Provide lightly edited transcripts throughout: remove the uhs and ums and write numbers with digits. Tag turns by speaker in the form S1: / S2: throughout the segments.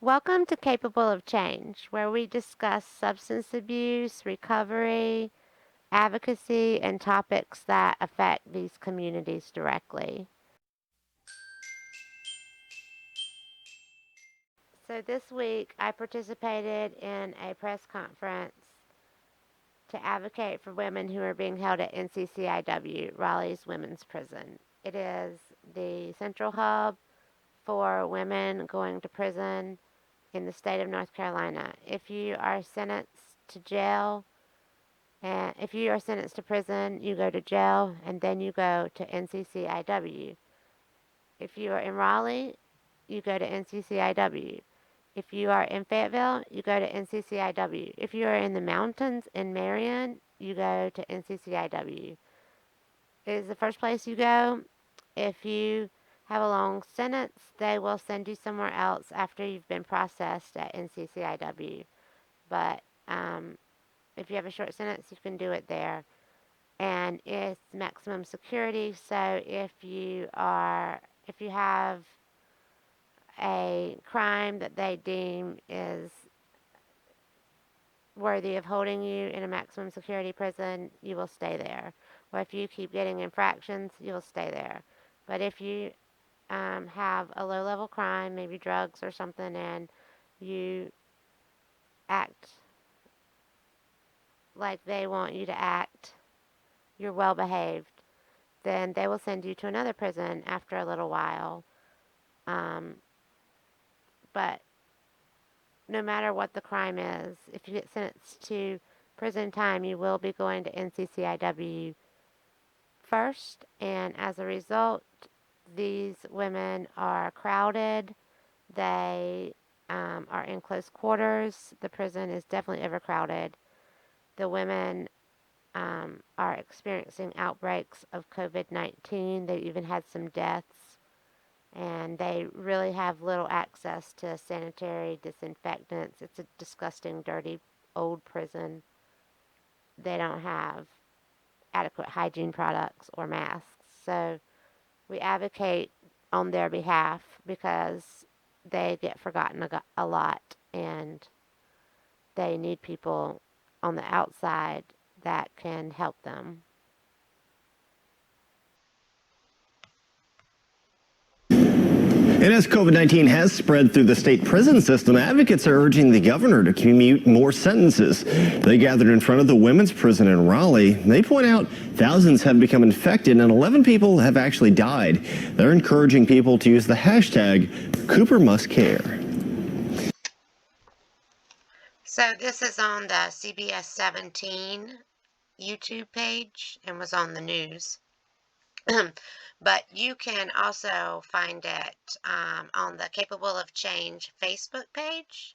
S1: Welcome to Capable of Change, where we discuss substance abuse, recovery, advocacy, and topics that affect these communities directly. So this week I participated in a press conference to advocate for women who are being held at NCCIW, Raleigh's Women's Prison. It is the central hub for women going to prison in the state of North Carolina. If you are sentenced to jail, and if you are sentenced to prison, you go to jail and then you go to NCCIW. If you are in Raleigh, you go to NCCIW. If you are in Fayetteville, you go to NCCIW. If you are in the mountains in Marion, you go to NCCIW. It is the first place you go. If you have a long sentence, they will send you somewhere else after you've been processed at NCCIW. But if you have a short sentence, you can do it there. And it's maximum security. So if you have a crime that they deem is worthy of holding you in a maximum security prison, you will stay there. Or if you keep getting infractions, you'll stay there. But if you have a low-level crime, maybe drugs or something, and you act like they want you to act, you're well behaved, then they will send you to another prison after a little while. But no matter what the crime is, if you get sentenced to prison time, you will be going to NCCIW first. And as a result, these women are crowded. They are in close quarters. The prison is definitely overcrowded. The women are experiencing outbreaks of COVID-19. They even had some deaths. And they really have little access to sanitary disinfectants. It's a disgusting, dirty, old prison. They don't have adequate hygiene products or masks. So we advocate on their behalf because they get forgotten a lot, and they need people on the outside that can help them.
S2: And as COVID-19 has spread through the state prison system, advocates are urging the governor to commute more sentences. They gathered in front of the women's prison in Raleigh. They point out thousands have become infected and 11 people have actually died. They're encouraging people to use the hashtag Cooper Must Care.
S1: So this is on the CBS 17 YouTube page and was on the news. But you can also find it on the Capable of Change Facebook page.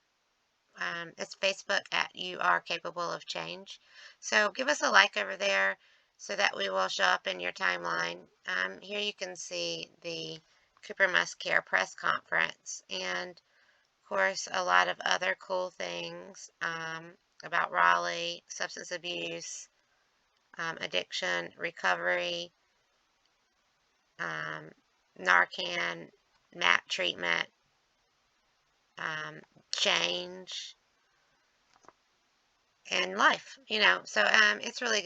S1: It's Facebook at You Are Capable of Change. So give us a like over there so that we will show up in your timeline. Here you can see the Cooper Must Care press conference and, of course, a lot of other cool things about Raleigh, substance abuse, addiction, recovery, Narcan, MAT treatment, change, and life, So it's really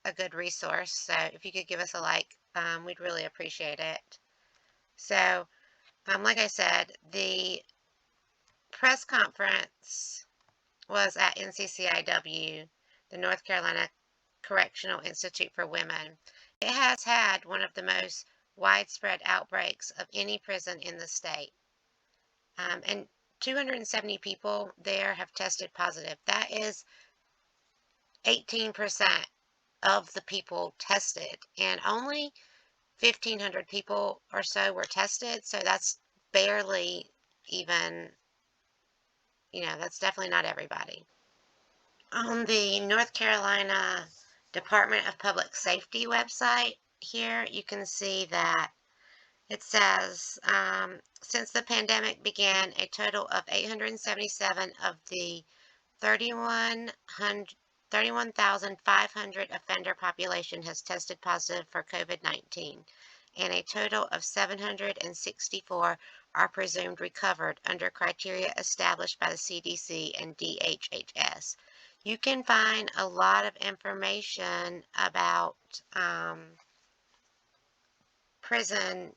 S1: a good resource. So if you could give us a like, we'd really appreciate it. So, like I said, the press conference was at NCCIW, the North Carolina Correctional Institute for Women. It has had one of the most widespread outbreaks of any prison in the state. And 270 people there have tested positive. That is 18% of the people tested, and only 1,500 people or so were tested. So that's barely even, that's definitely not everybody. On the North Carolina Department of Public Safety website here, you can see that it says, since the pandemic began, a total of 877 of the 31,500 offender population has tested positive for COVID-19, and a total of 764 are presumed recovered under criteria established by the CDC and DHHS. You can find a lot of information about prison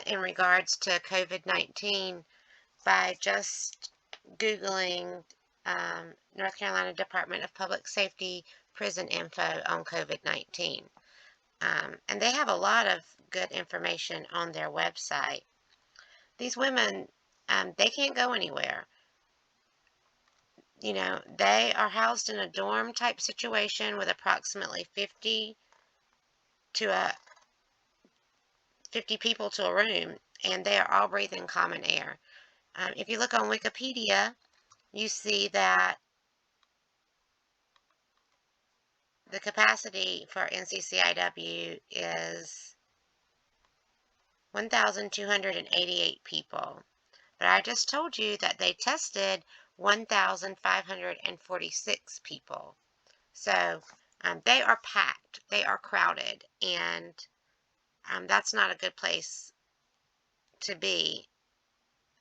S1: in regards to COVID-19 by just Googling North Carolina Department of Public Safety prison info on COVID-19. And they have a lot of good information on their website. These women, they can't go anywhere. You know, they are housed in a dorm type situation with approximately 50 people to a room, and they are all breathing common air. If you look on Wikipedia, you see that the capacity for NCCIW is 1,288 people. But I just told you that they tested 1,546 people. So they are packed, they are crowded, and that's not a good place to be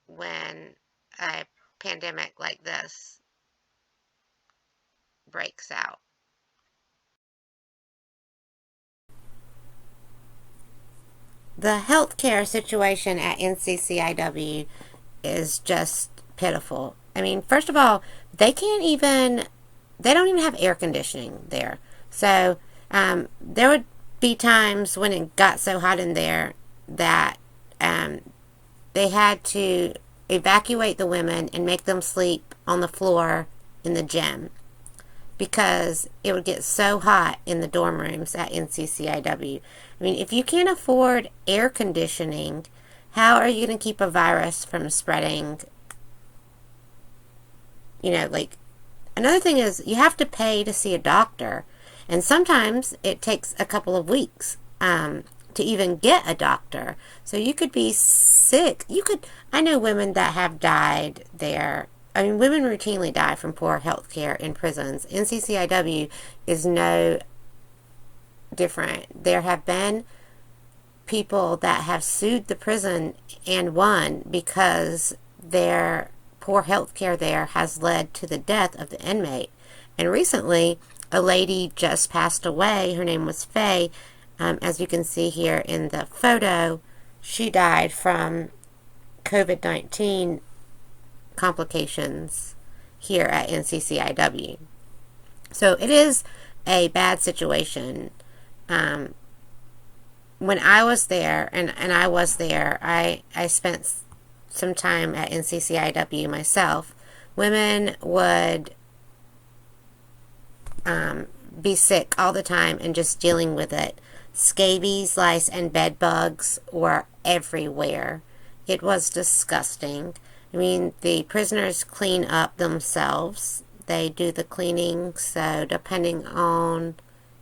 S1: when a pandemic like this breaks out. The healthcare situation at NCCIW is just pitiful. I mean, first of all, they don't even have air conditioning there. So there would be times when it got so hot in there that they had to evacuate the women and make them sleep on the floor in the gym because it would get so hot in the dorm rooms at NCCIW. I mean, if you can't afford air conditioning, how are you going to keep a virus from spreading? You know, like, another thing is you have to pay to see a doctor. And sometimes it takes a couple of weeks to even get a doctor. So you could be sick. I know women that have died there. I mean, women routinely die from poor health care in prisons. NCCIW is no different. There have been people that have sued the prison and won because their poor health care there has led to the death of the inmate. And recently, a lady just passed away. Her name was Faye. As you can see here in the photo, she died from COVID-19 complications here at NCCIW. So it is a bad situation. When I was there, and I was there, I spent some time at NCCIW myself. Women would be sick all the time and just dealing with it. Scabies, lice, and bed bugs were everywhere. It was disgusting. I mean, the prisoners clean up themselves. They do the cleaning, so depending on,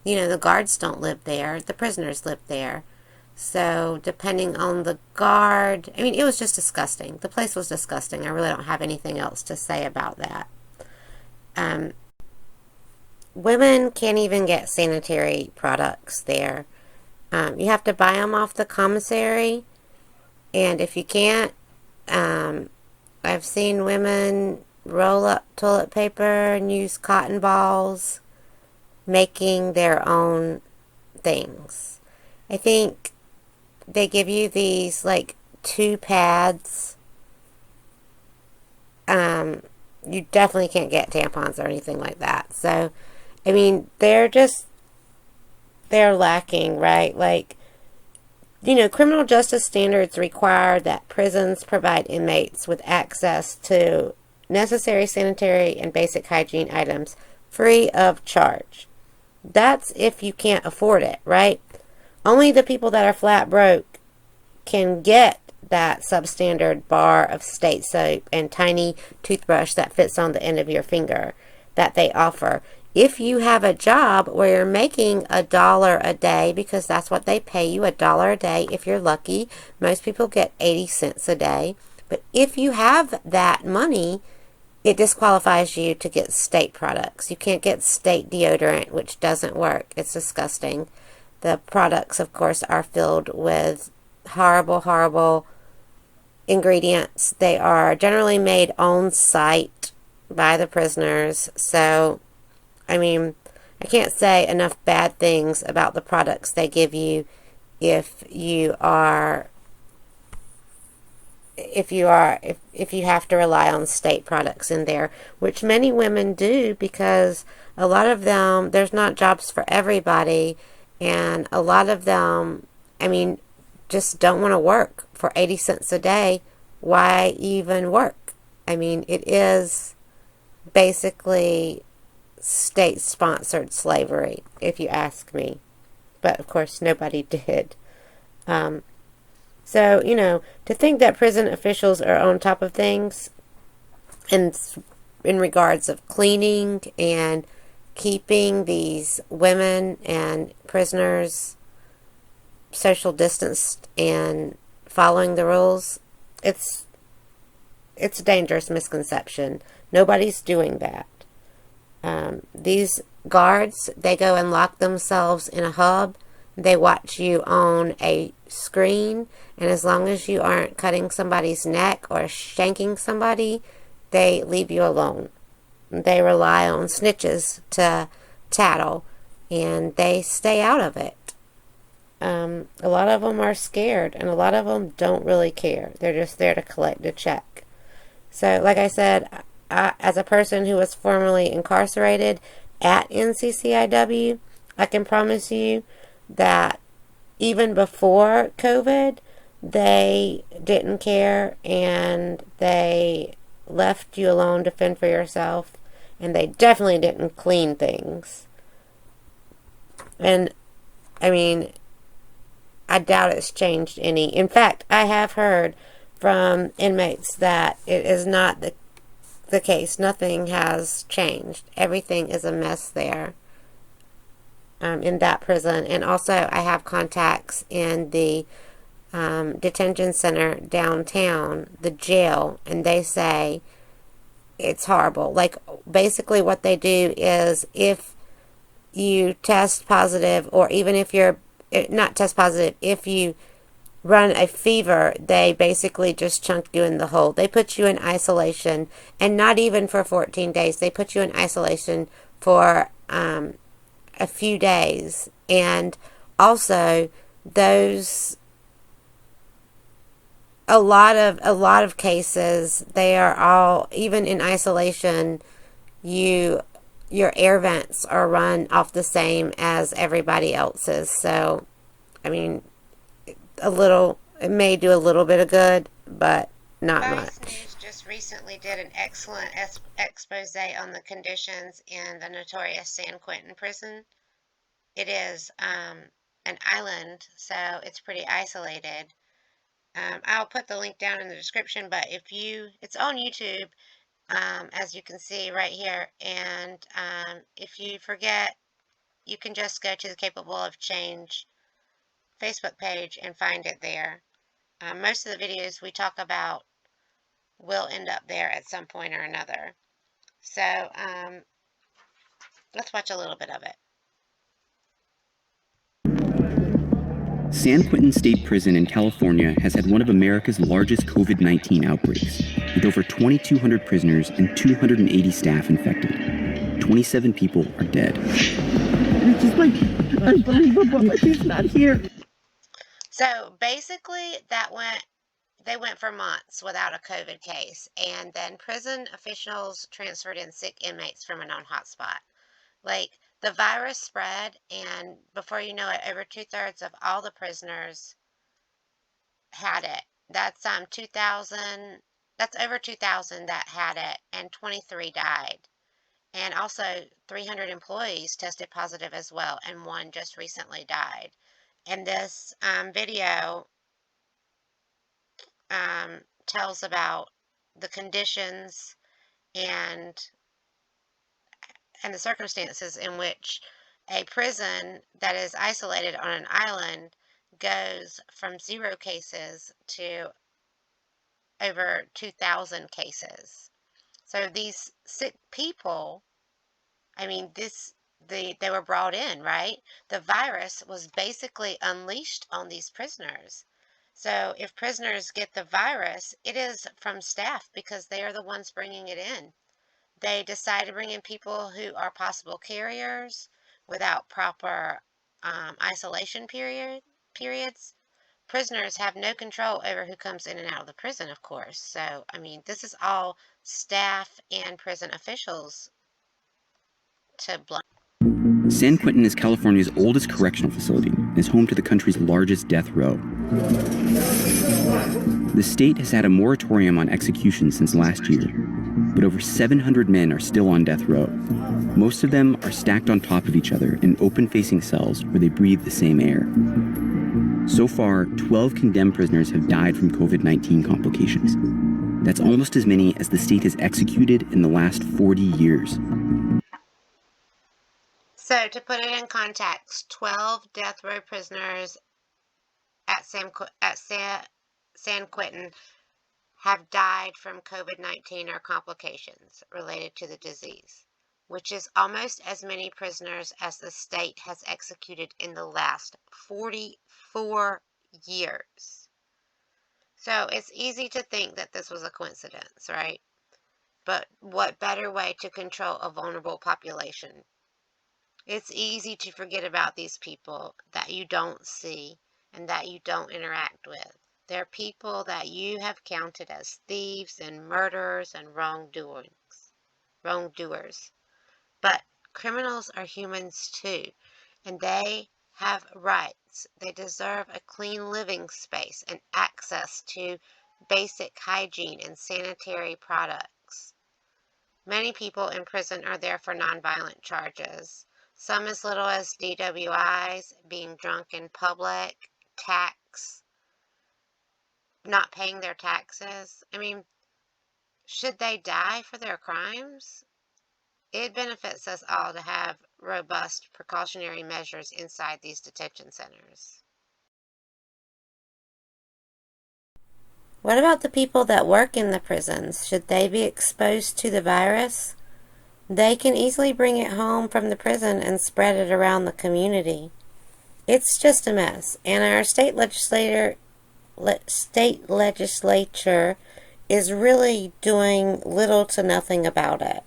S1: the guards don't live there. The prisoners live there. So depending on the guard, I mean, it was just disgusting. The place was disgusting. I really don't have anything else to say about that. Women can't even get sanitary products there. You have to buy them off the commissary. And if you can't, I've seen women roll up toilet paper and use cotton balls, making their own things. I think they give you these, 2 pads. You definitely can't get tampons or anything like that. So, I mean, they're lacking, right? Criminal justice standards require that prisons provide inmates with access to necessary sanitary and basic hygiene items free of charge. That's if you can't afford it, right? Only the people that are flat broke can get that substandard bar of state soap and tiny toothbrush that fits on the end of your finger that they offer. If you have a job where you're making $1 a day, because that's what they pay you, $1 a day if you're lucky. Most people get 80 cents a day. But if you have that money, it disqualifies you to get state products. You can't get state deodorant, which doesn't work. It's disgusting. The products, of course, are filled with horrible, horrible ingredients. They are generally made on site by the prisoners. So, I mean, I can't say enough bad things about the products they give you if you are if you have to rely on state products in there, which many women do, because a lot of them, there's not jobs for everybody, and a lot of them, I mean, just don't want to work for 80 cents a day. Why even work? I mean, it is basically state sponsored slavery, if you ask me. But of course, nobody did. Um, so, to think that prison officials are on top of things in regards of cleaning and keeping these women and prisoners social distanced and following the rules, it's a dangerous misconception. Nobody's doing that. These guards, they go and lock themselves in a hub. They watch you on a screen, and as long as you aren't cutting somebody's neck or shanking somebody, they leave you alone. They rely on snitches to tattle, and they stay out of it. A lot of them are scared, and a lot of them don't really care. They're just there to collect a check. So, like I said, as a person who was formerly incarcerated at NCCIW, I can promise you that even before COVID, they didn't care, and they left you alone to fend for yourself, and they definitely didn't clean things. And, I mean, I doubt it's changed any. In fact, I have heard from inmates that it is not the case. Nothing has changed. Everything is a mess there in that prison. And also, I have contacts in the detention center downtown, the jail, and they say it's horrible. Like, basically what they do is, if you test positive, or even if you're not test positive, if you run a fever, they basically just chunk you in the hole. They put you in isolation, and not even for 14 days. They put you in isolation for a few days. And also, those a lot of cases, they are all, even in isolation, your air vents are run off the same as everybody else's. So, I mean, it may do a little bit of good, but not much. News just recently did an excellent expose on the conditions in the notorious San Quentin prison. It is an island, so it's pretty isolated. I'll put the link down in the description, but it's on YouTube, as you can see right here. And if you forget, you can just go to the Capable of Change Facebook page and find it there. Most of the videos we talk about will end up there at some point or another. So let's watch a little bit of it.
S3: San Quentin State Prison in California has had one of America's largest COVID-19 outbreaks, with over 2,200 prisoners and 280 staff infected. 27 people are dead. It's just like unbelievable. She's not here. So basically, they went for months without a COVID case, and then prison officials transferred in sick inmates from a known hotspot. Like, the virus spread, and before you know it, over 2/3 of all the prisoners had it. That's 2,000. That's over 2,000 that had it, and 23 died. And also, 300 employees tested positive as well, and one just recently died. And this video tells about the conditions and the circumstances in which a prison that is isolated on an island goes from 0 cases to over 2,000 cases. So these sick people, I mean, they were brought in, right? The virus was basically unleashed on these prisoners.
S1: So if prisoners get the virus, it is from staff because they are the ones bringing it in. They decide to bring in people who are possible carriers without proper isolation periods. Prisoners have no control over who comes in and out of the prison, of course. So, I mean, this is all staff and prison officials to blame.
S3: San Quentin is California's oldest correctional facility and is home to the country's largest death row. The state has had a moratorium on executions since last year, but over 700 men are still on death row. Most of them are stacked on top of each other in open-facing cells where they breathe the same air. So far, 12 condemned prisoners have died from COVID-19 complications. That's almost as many as the state has executed in the last 40 years.
S1: So, to put it in context, 12 death row prisoners at San Quentin have died from COVID-19 or complications related to the disease, which is almost as many prisoners as the state has executed in the last 44 years. So it's easy to think that this was a coincidence, right? But what better way to control a vulnerable population? It's easy to forget about these people that you don't see and that you don't interact with. They're people that you have counted as thieves and murderers and wrongdoers. But criminals are humans too, and they have rights. They deserve a clean living space and access to basic hygiene and sanitary products. Many people in prison are there for nonviolent charges, some as little as DWIs, being drunk in public, not paying their taxes. I mean, should they die for their crimes? It benefits us all to have robust precautionary measures inside these detention centers. What about the people that work in the prisons? Should they be exposed to the virus? They can easily bring it home from the prison and spread it around the community. It's just a mess, and our state legislature is really doing little to nothing about it.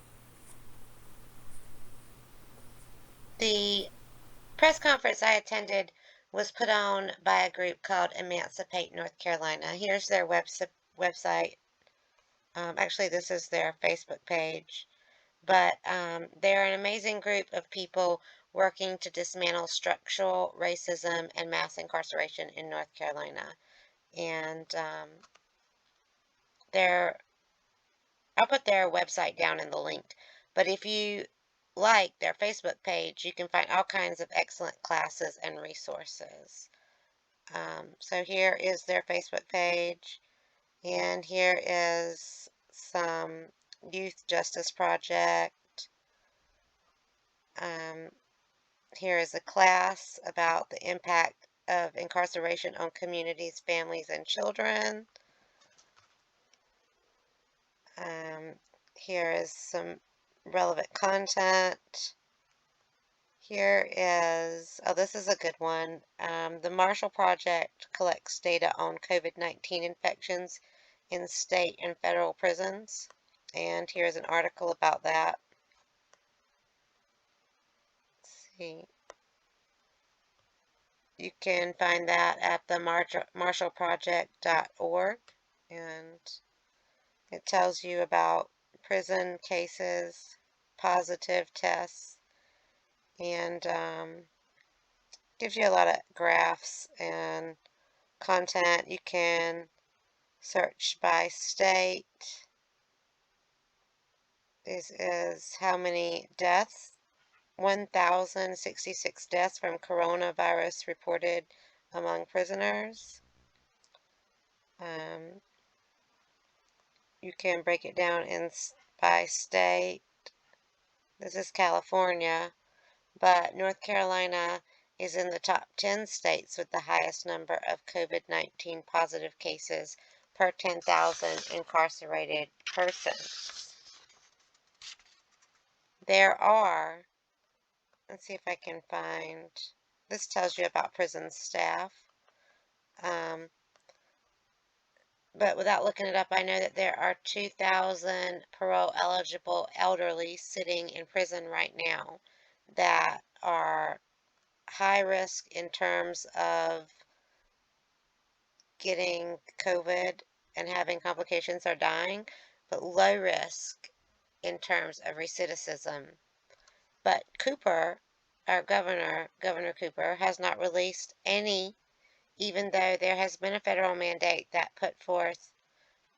S1: The press conference I attended was put on by a group called Emancipate North Carolina. Here's their website. Actually, this is their Facebook page. But they're an amazing group of people working to dismantle structural racism and mass incarceration in North Carolina. And I'll put their website down in the link. But if you like their Facebook page, you can find all kinds of excellent classes and resources. So here is their Facebook page, and here is some Youth Justice Project. Here is a class about the impact of incarceration on communities, families, and children. Here is some relevant content. Here is, oh, this is a good one. The Marshall Project collects data on COVID-19 infections in state and federal prisons. And here's an article about that. Let's see. You can find that at the marshallproject.org, and it tells you about prison cases, positive tests, and gives you a lot of graphs and content. You can search by state. This is how many deaths. 1,066 deaths from coronavirus reported among prisoners. You can break it down by state. This is California, but North Carolina is in the top 10 states with the highest number of COVID-19 positive cases per 10,000 incarcerated persons. There are, let's see if I can find, this tells you about prison staff. but without looking it up, I know that there are 2,000 parole eligible elderly sitting in prison right now that are high risk in terms of getting COVID and having complications or dying, but low risk in terms of recidivism. But Cooper, our Governor Cooper, has not released any, even though there has been a federal mandate that put forth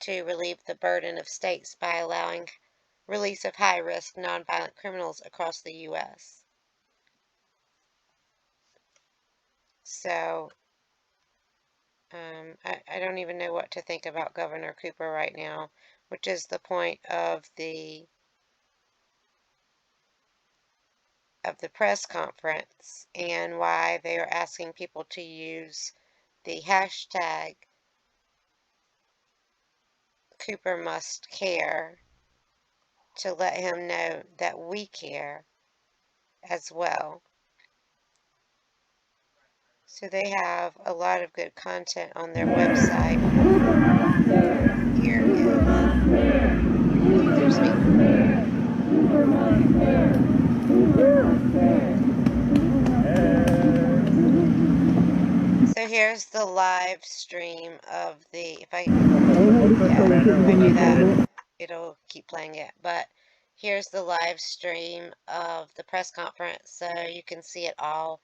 S1: to relieve the burden of states by allowing release of high-risk nonviolent criminals across the U.S. So I don't even know what to think about Governor Cooper right now, which is the point of the press conference and why they are asking people to use the hashtag Cooper must care to let him know that we care as well. So they have a lot of good content on their website. Here is, there's me. So here's the live stream of the, if I do that, it'll keep playing it. But here's the live stream of the press conference, so you can see it all.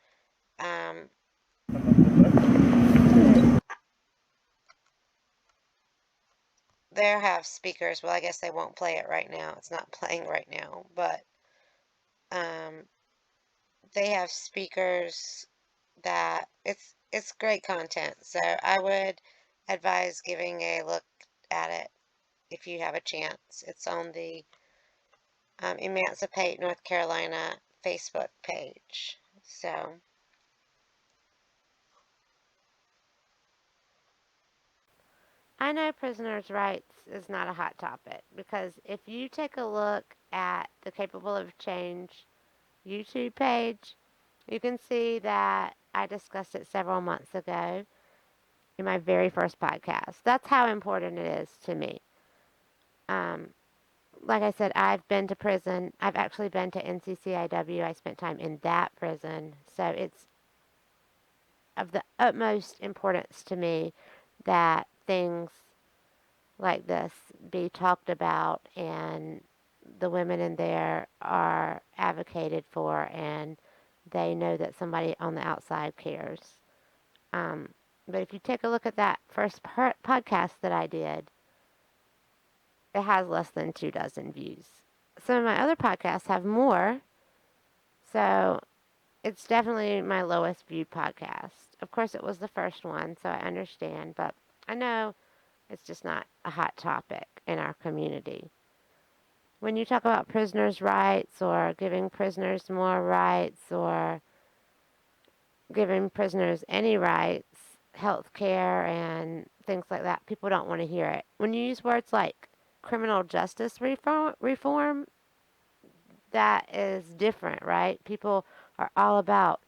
S1: They'll have speakers. Well, I guess they won't play it right now. It's not playing right now, but they have speakers that it's great content. So I would advise giving a look at it if you have a chance. It's on the Emancipate North Carolina Facebook page. So I know prisoners' rights is not a hot topic because if you take a look at the Capable of Change YouTube page, you can see that I discussed it several months ago in my very first podcast. That's how important it is to me. Like I said, I've been to prison. I've actually been to NCCIW. I spent time in that prison. So it's of the utmost importance to me that things like this be talked about and the women in there are advocated for and they know that somebody on the outside cares. But if you take a look at that first podcast that I did, it has less than 2 dozen views. Some of my other podcasts have more, so it's definitely my lowest viewed podcast. Of course, it was the first one, so I understand, but I know it's just not a hot topic in our community. When you talk about prisoners' rights or giving prisoners more rights or giving prisoners any rights, health care, and things like that, people don't want to hear it. When you use words like criminal justice reform, that is different, right? People are all about,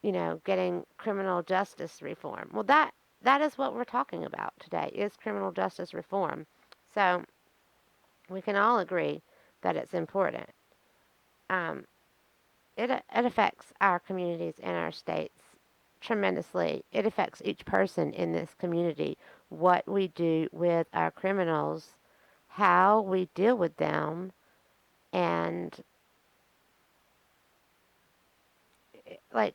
S1: getting criminal justice reform. Well, that is what we're talking about today, is criminal justice reform. So we can all agree that it's important. Um, it affects our communities and our states tremendously. It affects each person in this community, what we do with our criminals, how we deal with them, and like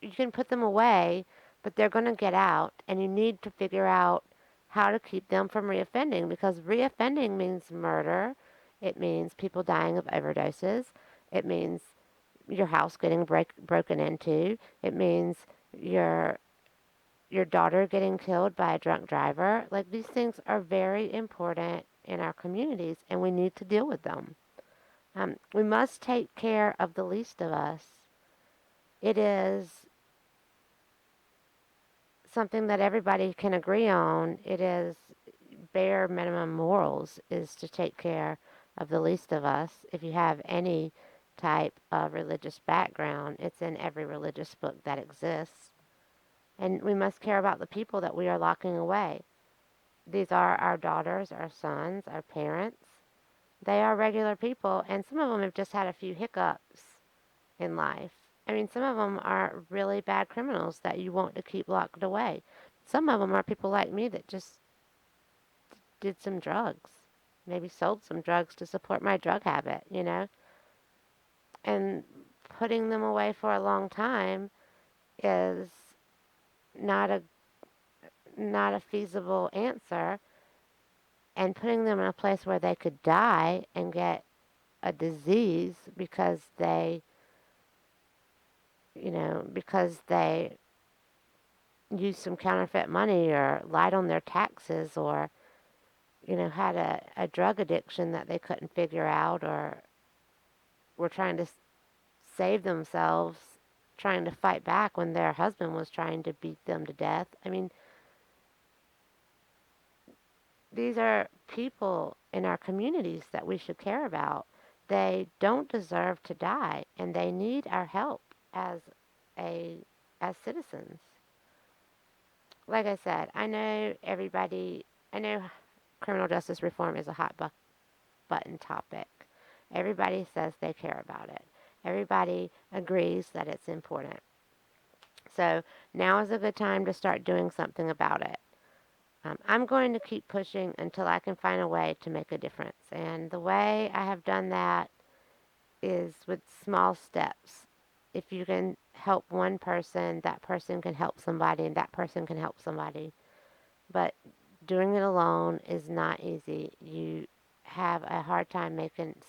S1: you can put them away, but they're going to get out, and you need to figure out how to keep them from reoffending because reoffending means murder. It means people dying of overdoses. It means your house getting broken into. It means your your daughter getting killed by a drunk driver. Like these things are very important in our communities, and we need to deal with them. We must take care of the least of us. It is something that everybody can agree on. It is bare minimum morals is to take care of the least of us. If you have any type of religious background, it's in every religious book that exists. And we must care about the people that we are locking away. These are our daughters, our sons, our parents. They are regular people, and some of them have just had a few hiccups in life. I mean, some of them are really bad criminals that you want to keep locked away. Some of them are people like me that just did some drugs, maybe sold some drugs to support my drug habit, and putting them away for a long time is not a not a feasible answer, and putting them in a place where they could die and get a disease because they used some counterfeit money or lied on their taxes or had a drug addiction that they couldn't figure out or were trying to save themselves, trying to fight back when their husband was trying to beat them to death. I mean, these are people in our communities that we should care about. They don't deserve to die, and they need our help as a as citizens. Like I said, I know criminal justice reform is a button topic. Everybody says they care about it. Everybody agrees that it's important. So now is a good time to start doing something about it. I'm going to keep pushing until I can find a way to make a difference. And the way I have done that is with small steps. If you can help one person, that person can help somebody, and that person can help somebody. But doing it alone is not easy. You have a hard time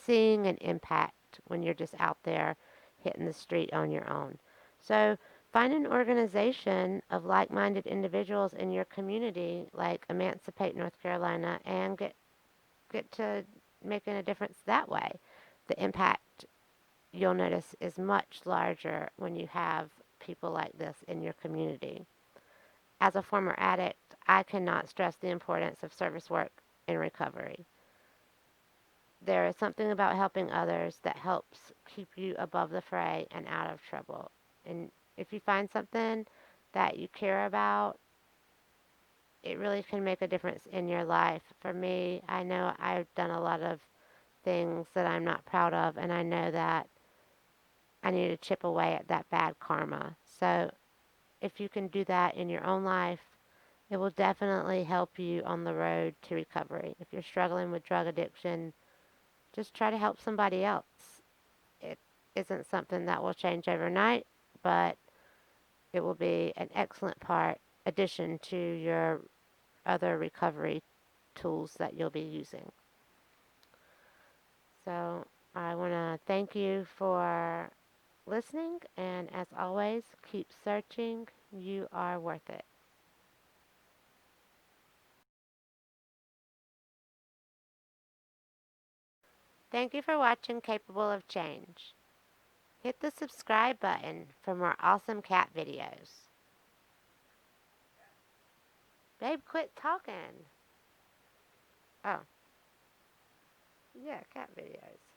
S1: seeing an impact when you're just out there hitting the street on your own. So find an organization of like-minded individuals in your community, like Emancipate North Carolina, and get to making a difference that way. The impact you'll notice is much larger when you have people like this in your community. As a former addict, I cannot stress the importance of service work in recovery. There is something about helping others that helps keep you above the fray and out of trouble. And if you find something that you care about, it really can make a difference in your life. For me, I know I've done a lot of things that I'm not proud of, and I know that I need to chip away at that bad karma. So if you can do that in your own life, it will definitely help you on the road to recovery. If you're struggling with drug addiction, just try to help somebody else. It isn't something that will change overnight, but it will be an excellent addition to your other recovery tools that you'll be using. So I want to thank you for listening, and as always, keep searching. You are worth it. Thank you for watching Capable of Change. Hit the subscribe button for more awesome cat videos. Babe, quit talking. Oh, yeah, cat videos.